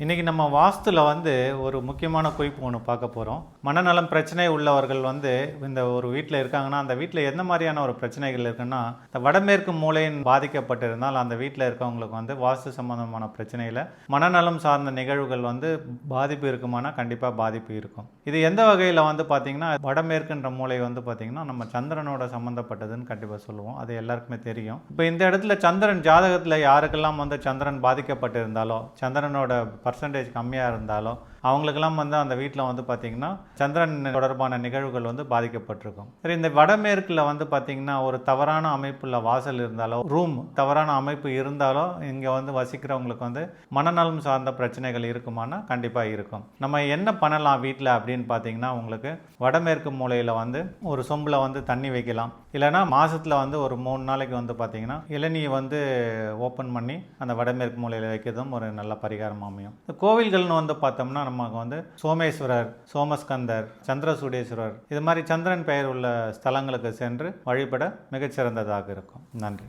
இன்றைக்கி நம்ம வாஸ்துல ஒரு முக்கியமான குறிப்பு ஒன்று பார்க்க போகிறோம். மனநலம் பிரச்சனை உள்ளவர்கள் இந்த ஒரு வீட்டில் இருக்காங்கன்னா, அந்த வீட்டில் எந்த மாதிரியான ஒரு பிரச்சனைகள் இருக்குன்னா, இந்த வடமேற்கு மூலையின் பாதிக்கப்பட்டிருந்தால் அந்த வீட்டில் இருக்கவங்களுக்கு வாஸ்து சம்பந்தமான பிரச்சனையில் மனநலம் சார்ந்த நிகழ்வுகள் பாதிப்பு இருக்குமானா கண்டிப்பாக பாதிப்பு இருக்கும். இது எந்த வகையில் பார்த்திங்கன்னா, வடமேற்குன்ற மூலை பார்த்திங்கன்னா நம்ம சந்திரனோட சம்மந்தப்பட்டதுன்னு கண்டிப்பாக சொல்லுவோம். அது எல்லாருக்குமே தெரியும். இப்போ இந்த இடத்துல சந்திரன் ஜாதகத்தில் யாருக்கெல்லாம் சந்திரன் பாதிக்கப்பட்டிருந்தாலோ, சந்திரனோட பர்சன்டேஜ் கம்மியாக இருந்தாலும் அவங்களுக்கெல்லாம் அந்த வீட்டில் பார்த்திங்கன்னா சந்திரன் தொடர்பான நிகழ்வுகள் பாதிக்கப்பட்டிருக்கும். சரி, இந்த வடமேற்கில் பார்த்திங்கன்னா ஒரு தவறான அமைப்புள்ள வாசல் இருந்தாலோ, ரூம் தவறான அமைப்பு இருந்தாலோ இங்கே வசிக்கிறவங்களுக்கு மனநலம் சார்ந்த பிரச்சனைகள் இருக்குமானா கண்டிப்பாக இருக்கும். நம்ம என்ன பண்ணலாம் வீட்டில் அப்படின்னு பார்த்திங்கன்னா, உங்களுக்கு வடமேற்கு மூலையில் ஒரு சொம்பில் தண்ணி வைக்கலாம். இல்லைனா மாதத்தில் ஒரு 3 நாளைக்கு பார்த்திங்கன்னா இளநீ ஓப்பன் பண்ணி அந்த வடமேற்கு மூலையில் வைக்கிறதும் ஒரு நல்ல பரிகாரம் அமையும். கோவில்கள்னு பார்த்தோம்னா நமக்கு சோமேஸ்வரர், சோமஸ்கந்தர், சந்திரசூடேஸ்வரர் இது மாதிரி சந்திரன் பெயர் உள்ள ஸ்தலங்களுக்கு சென்று வழிபட மிகச்சிறந்ததாக இருக்கும். நன்றி.